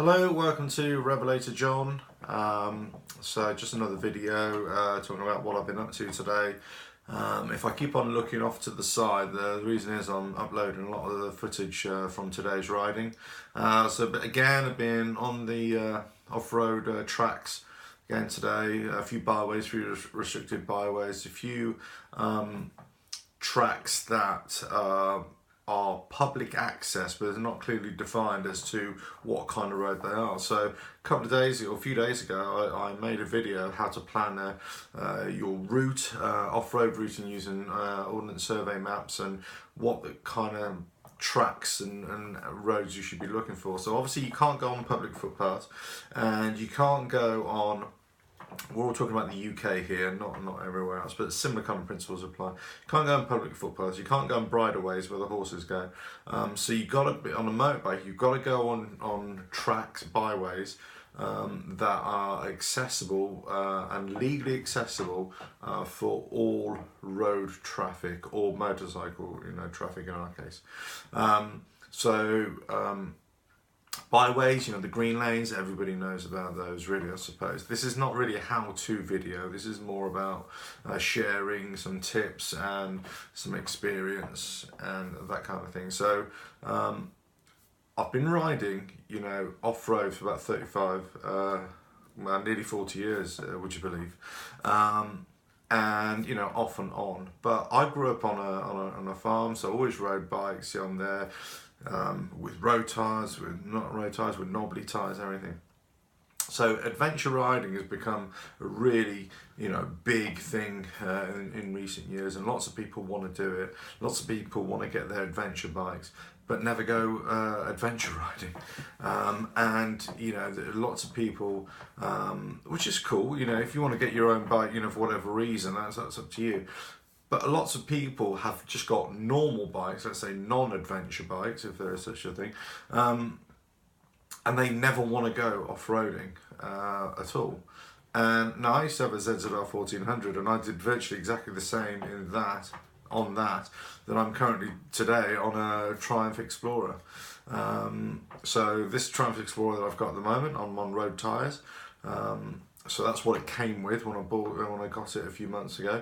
Hello, welcome to Revelator John. So just another video talking about what I've been up to today. If I keep on looking off to the side, the reason is I'm uploading a lot of the footage from today's riding. But again, I've been on the off-road tracks again today, a few byways, a few restricted byways, a few tracks that are public access, but they're not clearly defined as to what kind of road they are. So a couple of days or a few days ago, I made a video of how to plan your route, off-road routing using Ordnance Survey maps, and what the kind of tracks and roads you should be looking for. So obviously you can't go on public footpaths, and you can't go on, we're all talking about the UK here, not everywhere else, but similar kind of principles apply. You can't go on public footpaths, you can't go on bridleways where the horses go. So you've got to be on a motorbike, you've got to go on tracks, byways that are accessible and legally accessible for all road traffic or motorcycle, traffic in our case. Byways, the green lanes, everybody knows about those really, I suppose. This is not really a how-to video, this is more about sharing some tips and some experience and that kind of thing. So I've been riding, off-road for about 35, nearly 40 years, would you believe? And off and on. But I grew up on a farm, so I always rode bikes on there. With road tyres, with not road tyres, with knobbly tyres, everything. So adventure riding has become a really, big thing in recent years, and lots of people want to do it. Lots of people want to get their adventure bikes, but never go adventure riding. Lots of people, which is cool. If you want to get your own bike, for whatever reason, that's up to you. But lots of people have just got normal bikes, let's say non-adventure bikes, if there is such a thing, and they never want to go off-roading at all. And now I used to have a ZZR 1400, and I did virtually exactly the same that I'm currently today on a Triumph Explorer. So this Triumph Explorer that I've got at the moment, I'm on road tyres. So that's what it came with when I got it a few months ago.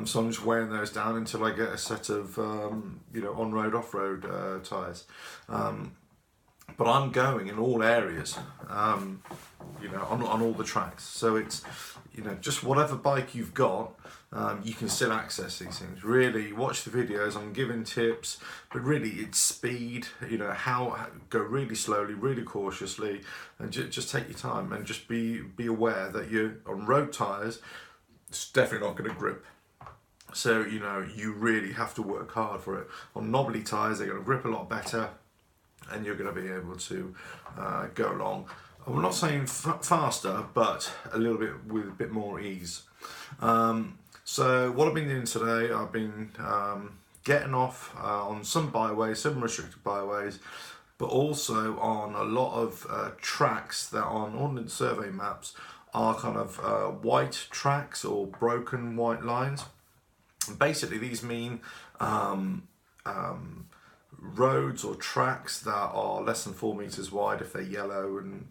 So I'm just wearing those down until I get a set of on-road, off-road tyres. But I'm going in all areas, on all the tracks. So it's just whatever bike you've got, you can still access these things. Really, watch the videos. I'm giving tips, but really it's speed. How go really slowly, really cautiously, and just take your time and just be aware that you're on road tyres. It's definitely not going to grip. So you really have to work hard for it. On knobbly tyres, they're going to grip a lot better, and you're going to be able to go along. I'm not saying faster, but a little bit with a bit more ease. So what I've been doing today, I've been getting off on some byways, some restricted byways, but also on a lot of tracks that on Ordnance Survey maps are kind of white tracks or broken white lines. And basically these mean roads or tracks that are less than 4 meters wide if they're yellow and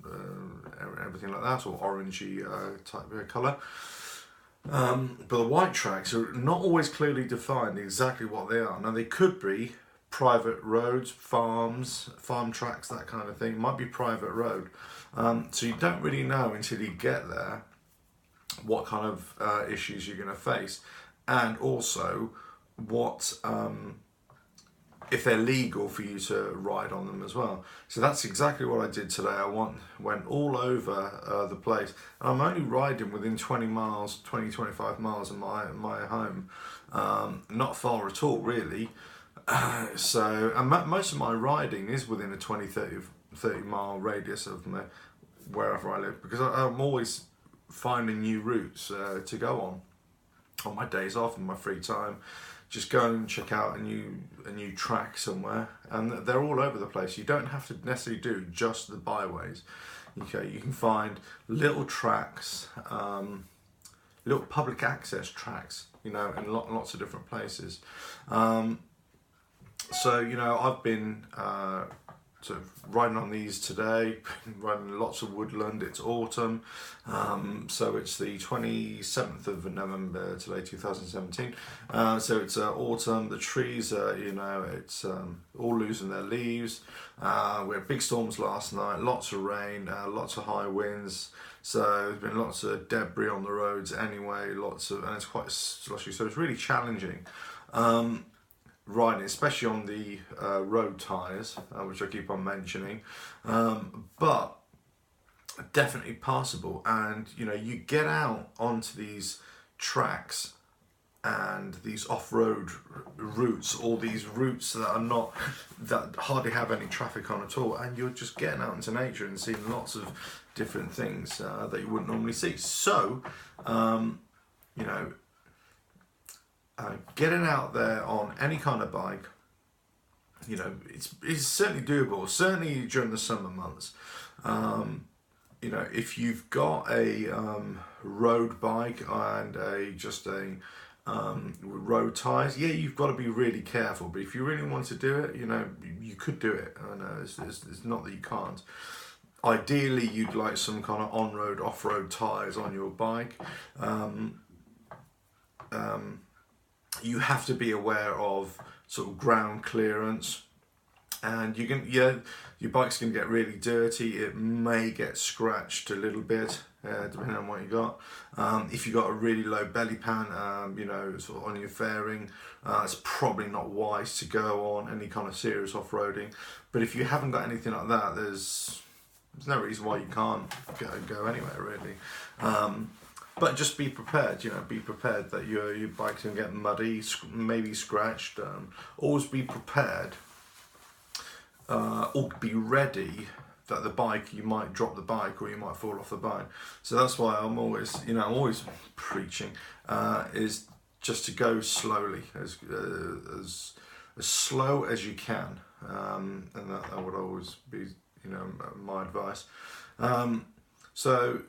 everything like that, or orangey type of colour. But the white tracks are not always clearly defined exactly what they are. Now they could be private roads, farm tracks, that kind of thing. It might be private road. So you don't really know until you get there what kind of issues you're going to face, and also what if they're legal for you to ride on them as well. So that's exactly what I did today. I went all over the place, and I'm only riding within 25 miles of my home. Not far at all, really. And most of my riding is within a 30 mile radius of wherever I live, because I'm always finding new routes to go on my days off and my free time. Just go and check out a new track somewhere, and they're all over the place. You don't have to necessarily do just the byways. Okay, you can find little tracks, little public access tracks, in lots of different places. So I've been sort of riding on these today, riding lots of woodland. It's autumn, so it's the 27th of November today, 2017. So it's autumn. The trees are, it's all losing their leaves. We had big storms last night, lots of rain, lots of high winds. So there's been lots of debris on the roads anyway, and it's quite slushy. So it's really challenging. Riding, especially on the road tyres, which I keep on mentioning, but definitely passable. And you get out onto these tracks and these off-road routes, all these routes that hardly have any traffic on at all, and you're just getting out into nature and seeing lots of different things that you wouldn't normally see. So getting out there on any kind of bike, it's certainly doable, certainly during the summer months. If you've got a road bike and a road tyres, you've got to be really careful. But if you really want to do it, you could do it. I know it's not that you can't. Ideally, you'd like some kind of on-road, off-road tyres on your bike. You have to be aware of sort of ground clearance, and your bike's going to get really dirty. It may get scratched a little bit, depending on what you got. If you got a really low belly pan, sort of on your fairing, it's probably not wise to go on any kind of serious off-roading. But if you haven't got anything like that, there's no reason why you can't go anywhere really. But just be prepared, be prepared that your bike's going to get muddy, maybe scratched. Always be prepared, or be ready that you might drop the bike or you might fall off the bike. So that's why I'm always preaching, is just to go slowly, as slow as you can. And that would always be, my advice. So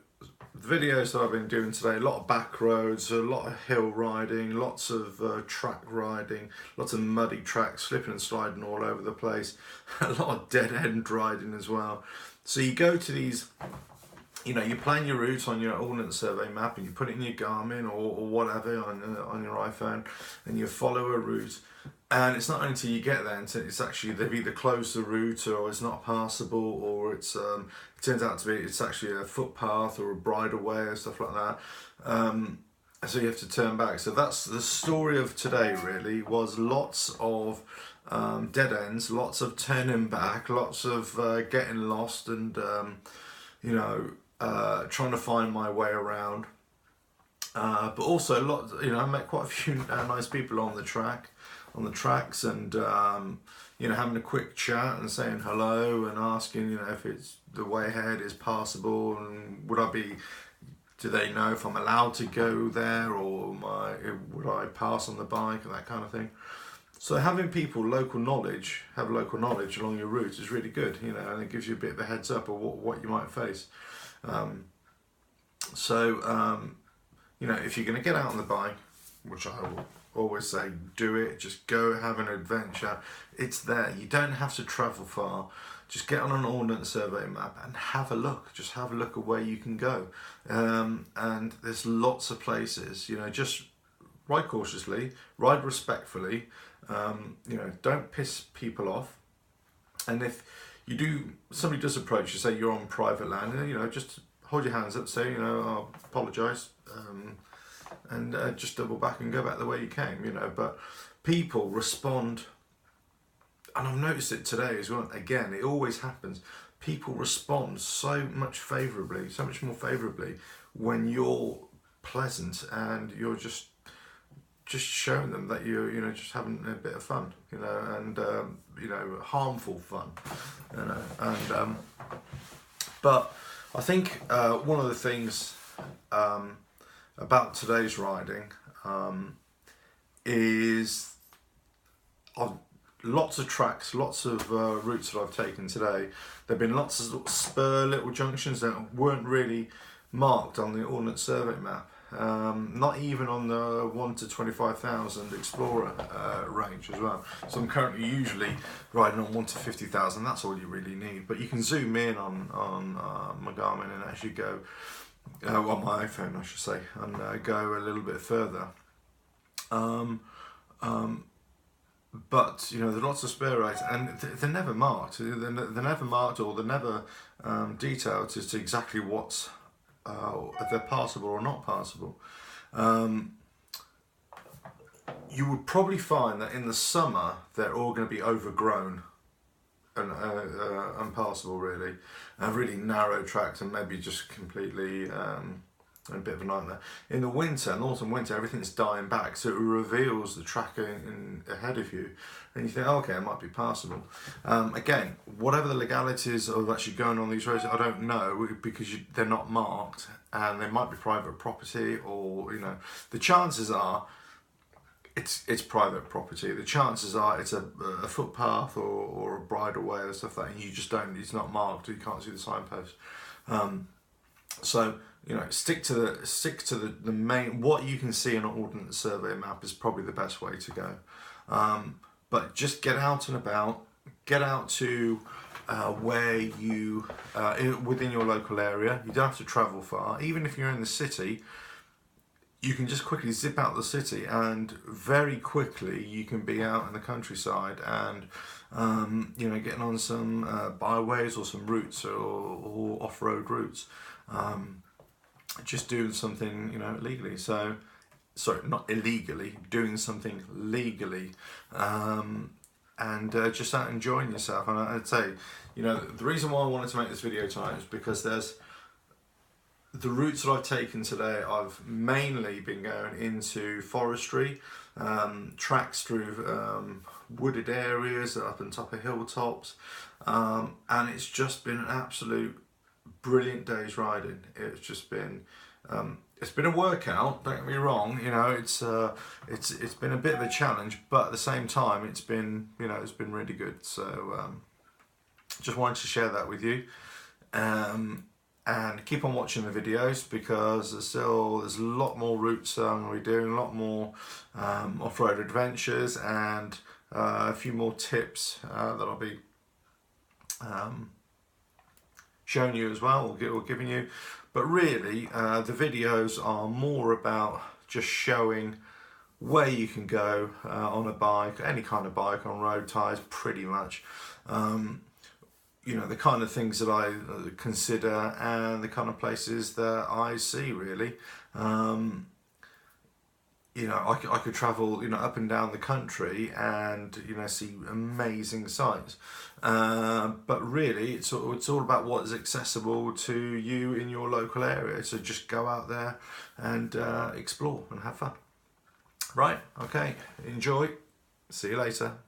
the videos that I've been doing today, a lot of back roads, a lot of hill riding, lots of track riding, lots of muddy tracks, slipping and sliding all over the place, a lot of dead end riding as well. So you go to these, you plan your route on your Ordnance Survey map, and you put it in your Garmin or whatever on your iPhone, and you follow a route. And it's not until you get there until it's actually, they've either closed the route or it's not passable, or it turns out to be it's actually a footpath or a bridleway or stuff like that. So you have to turn back. So that's the story of today really, was lots of dead ends, lots of turning back, lots of getting lost and trying to find my way around. But also I met quite a few nice people on the tracks, and having a quick chat and saying hello and asking if it's the way ahead is passable, and do they know if I'm allowed to go there, or would I pass on the bike, and that kind of thing. So having people have local knowledge along your route is really good, and it gives you a bit of a heads up of what you might face. If you're going to get out on the bike, which I will always say, do it. Just go have an adventure. It's there. You don't have to travel far. Just get on an Ordnance Survey map and have a look. Just have a look at where you can go. And there's lots of places. Just ride cautiously, ride respectfully. Don't piss people off. And if somebody does approach you, say you're on private land, just hold your hands up, say, I apologise. And just double back and go back the way you came, But people respond, and I've noticed it today as well. Again, it always happens. People respond so much more favourably when you're pleasant and you're just showing them that you're, just having a bit of fun, and harmful fun, but I think one of the things about today's riding is lots of tracks, lots of routes that I've taken today. There have been lots of spur little junctions that weren't really marked on the Ordnance Survey map, not even on the 1 to 25,000 Explorer range as well. So I'm currently usually riding on 1 to 50,000. That's all you really need. But you can zoom in on my Garmin and actually go, on my iPhone I should say, and go a little bit further. But you know, there's lots of spare rates, and they're never marked. They're never marked, or they're never detailed as to exactly what's if they're passable or not passable. You would probably find that in the summer they're all going to be overgrown and unpassable, really, and really narrow tracks, and maybe just completely a bit of a nightmare. In the winter, in autumn winter, everything's dying back, so it reveals the track ahead of you, and you think, oh, okay, it might be passable. Again, whatever the legalities of actually going on these roads, I don't know, because they're not marked, and they might be private property, or you know, the chances are it's private property. The chances are it's a footpath or a bridleway or stuff like that, and you just don't. It's not marked. You can't see the signpost. So you know, stick to the main. What you can see in an ordnance survey map is probably the best way to go. But just get out and about. Get out to where you within your local area. You don't have to travel far. Even if you're in the city, you can just quickly zip out the city, and very quickly you can be out in the countryside and you know, getting on some byways or some routes or off-road routes. Just doing something, you know, legally. So, sorry, not illegally, doing something legally, and just out enjoying yourself. And I'd say, you know, the reason why I wanted to make this video tonight is because there's the routes that I've taken today. I've mainly been going into forestry, tracks through wooded areas, up on top of hilltops, and it's just been an absolute brilliant day's riding. It's just been it's been a workout, don't get me wrong, you know, it's been a bit of a challenge, but at the same time it's been, you know, it's been really good. So just wanted to share that with you, and keep on watching the videos, because there's a lot more routes I'm going to be doing, a lot more off-road adventures, and a few more tips that I'll be showing you as well, or giving you. But really, the videos are more about just showing where you can go on a bike, any kind of bike, on road tyres, pretty much. You know, the kind of things that I consider, and the kind of places that I see, really. You know, I could travel, you know, up and down the country and, you know, see amazing sights. But really, it's all about what is accessible to you in your local area. So just go out there and explore and have fun. Right, okay, enjoy. See you later.